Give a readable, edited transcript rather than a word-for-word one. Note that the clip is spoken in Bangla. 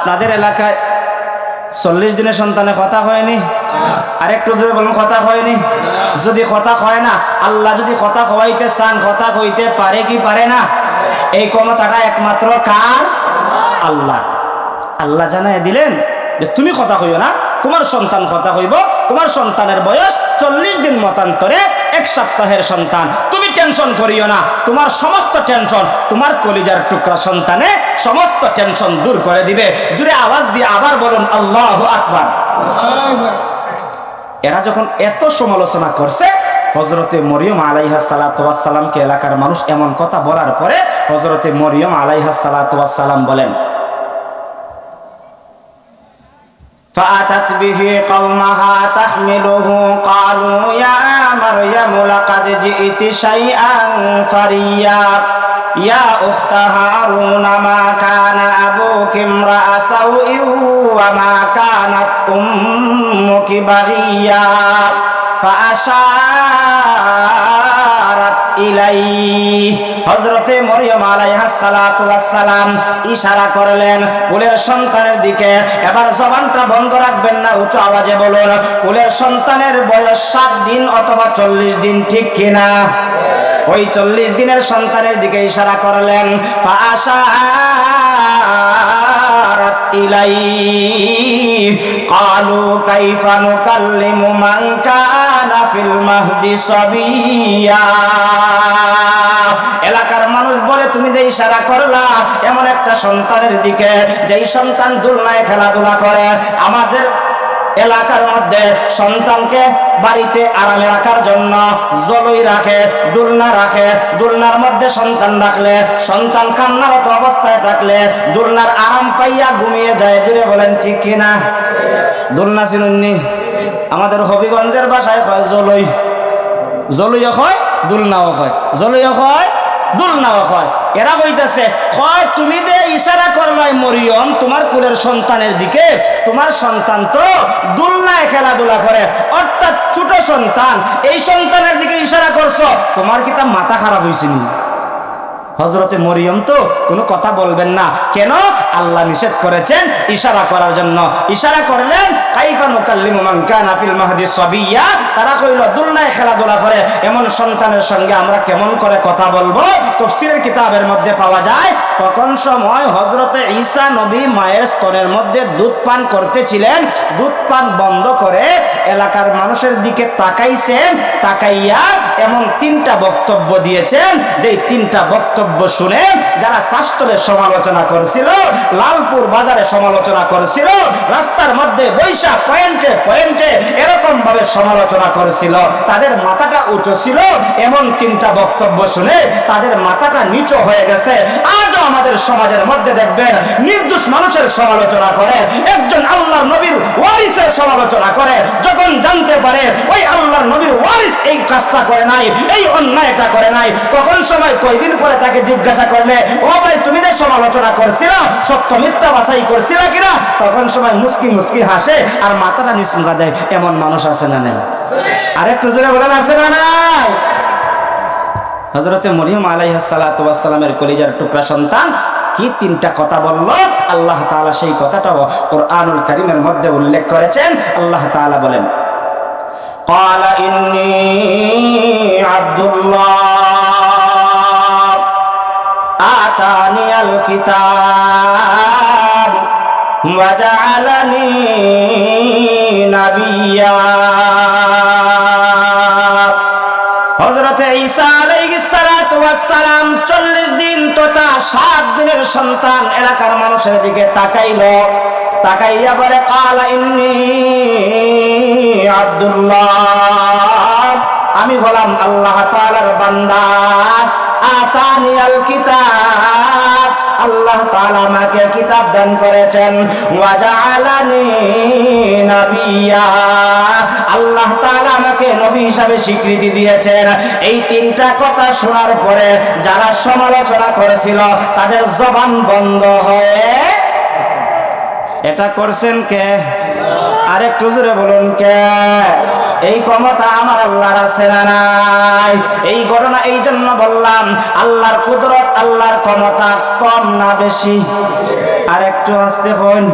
আপনাদের এলাকায় 40 দিনের সন্তানে কথা হয়নি? আরেকটু জোরে বলুন, কথা হয়নি? যদি কথা হয় না, আল্লাহ যদি কথা হওয়াইতে চান, কথা কইতে পারে কি পারে না? এই ক্ষমতাটা একমাত্র কার? আল্লাহ। আল্লাহ জানায় দিলেন যে তুমি কথা কইও না, তোমার সন্তান কথা কইব। তোমার সন্তানের বয়স 40 দিন মতান্তরে 1 সপ্তাহের সন্তান। তুমি টেনশন করিও না, তোমার সমস্ত টেনশন তোমার কলিজার টুকরা সন্তানে সমস্ত টেনশন দূর করে দিবে। জুড়ে আওয়াজ দিয়ে আবার বলুন আল্লাহু আকবার। এরা যখন এত সমালোচনা করছে, হযরতে মরিয়ম আলাইহিস সালাতু ওয়াস সালামকে এলাকার মানুষ এমন কথা বলার পরে হযরতে মরিয়ম আলাইহিস সালাতু ওয়াস সালাম বলেন, فأتت به قومها تحمله قالوا يا مريم لقد جئت شيئا فريا يا أخت هارون ما كان أبوك امرأ سوء وما كانت أمك بغيا فأشارت إليه হযরতে মরিয়ম আলাইহিস সালাতু ওয়াস সালাম ইশারা করলেন কুলের সন্তানের দিকে। এবার জবানটা বন্ধ রাখবেন না, উচ্চ আওয়াজে বলুন, কুলের সন্তানের বয়স 7 দিন অথবা 40 দিন, ঠিক কিনা? ওই 40 দিনের সন্তানের দিকে ইশারা করলেন। ফাআশারাত ইলাইহি ক্বালু কাইফা নুকাল্লিমু মান কানা ফিল মাহদি সাবিয়্যা। এলাকার মানুষ বলে, তুমি যে ইশারা করলা এমন একটা সন্তানের দিকে, যেই সন্তান দুলনায় খেলাধুলা করে। আমাদের এলাকার মধ্যে সন্তানকে বাড়িতে আরামে রাখার জন্য জলই রাখে, দুলনা রাখে। দুলনার মধ্যে সন্তান রাখলে সন্তান কান্নারত অবস্থায় থাকলে দুলনার আরাম পাইয়া ঘুমিয়ে যায়। জুড়ে বলেন ঠিক কিনা? দুলনা চিনুননি? আমাদের হবিগঞ্জের ভাষায় হয় জলই। জলইও হয়, দুলনাও হয়। জলইও হয়, দুলনাও হয়। এরা কইতেছে, হয় তুমি দে ইশারা করলাই মরিয়ম তোমার কুলের সন্তানের দিকে, তোমার সন্তান তো দুলনায় খেলাধুলা করে, অর্থাৎ ছোট সন্তান, এই সন্তানের দিকে ইশারা করছো, তোমার কি তা মাথা খারাপ হয়েছে নি? হযরতে মরিয়ম তো কোনো কথা বলবেন না। কেন? আল্লাহ নিষেধ করেছেন ইশারা করার জন্য। ইশারা করলেন কাইফা নুকাল্লিমু মান কানা ফিল মাহদি সাবিয়্যা। তারা কইল দুলনায় খেলাধুলা করে এমন সন্তানের সঙ্গে আমরা কেমন করে কথা বলবো? তাফসীরের কিতাবের মধ্যে পাওয়া যায়, তখন সময় হযরতে ঈসা নবী মায়ের স্তনের মধ্যে দুধ পান করতেছিলেন। দুধ পান বন্ধ করে এলাকার মানুষের দিকে তাকাইছেন, তাকাইয়া এমন 3টা বক্তব্য দিয়েছেন, যেই 3টা বক্তব্য শুনে যারা শাস্ত্রের সমালোচনা করেছিল, লালপুর বাজারে সমালোচনা করেছিল, রাস্তার মধ্যে বৈশা পয়েন্টে পয়েন্টে এরকম ভাবে সমালোচনা করেছিল, তাদের মাথাটা উঁচু ছিল। এমন 3টা বক্তব্য শুনে তাদের মাথাটা নিচু হয়ে গেছে। আজও আমাদের সমাজের মধ্যে দেখবেন নির্দোষ মানুষের সমালোচনা করে, একজন আল্লাহর নবীর ওয়ারিসের সমালোচনা করে। যখন জানতে পারে ওই আল্লাহর নবীর ওয়ারিস এই কাজটা করে নাই, এই অন্যায়টা করে নাই, তখন সময় কয়দিন পরে তাকে জিজ্ঞাসা করলে, ও ভাই তুমি যে সমালোচনা করছিল সত্য মিথ্যা বাছাই করছিল কিনা, তখন সময় মুস্কি মুস্কি হাসে আর মাথাটা নিচুকা দেয়। এমন মানুষ আছে না নাই? আরেকটু জোরে বলেন, আছে না নাই? হযরতে মরিয়ম আলাইহিস সালাতু ওয়াস সালামের কলিজার টুকরা সন্তান কি 3টা কথা বলল, আল্লাহ তাআলা সেই কথাটাও কোরআনুল কারীমের মধ্যে উল্লেখ করেছেন। আল্লাহ তাআলা বলেন, ক্বালা ইন্নী আব্দুল্লাহ আতানিয়াল কিতাব ওয়া জাআলানি নাবিয়্যা। হযরতে ঈসা আলাইহিস সালাতু ওয়াস সালাম 40 দিন তথা 7 দিনের সন্তান এলাকার মানুষের দিকে তাকাইল। তাকাইয়া বলে, ক্বালা ইন্নী আব্দুল্লাহ, আমি হলাম আল্লাহ তাআলার বান্দা। আতানিয়াল কিতাব, আল্লাহ তাআলা আমাকে কিতাব দান করেছেন। ওয়া জাআলানি নাবিয়্যা, আল্লাহ তাআলা আমাকে নবী হিসাবে স্বীকৃতি দিয়েছেন। এই 3টা কথা শোনার পরে যারা সমালোচনা করেছিল তাদের জবান বন্ধ হয়ে, এটা করছেন কে? আরেকটু জোরে বলুন কে? এই ক্ষমতা আমার আল্লাহর আছে না নাই? এই ঘটনা এই জন্য বললাম, আল্লাহর কুদরত, আল্লাহর ক্ষমতা কম না বেশি? আর একটু আসতে হন।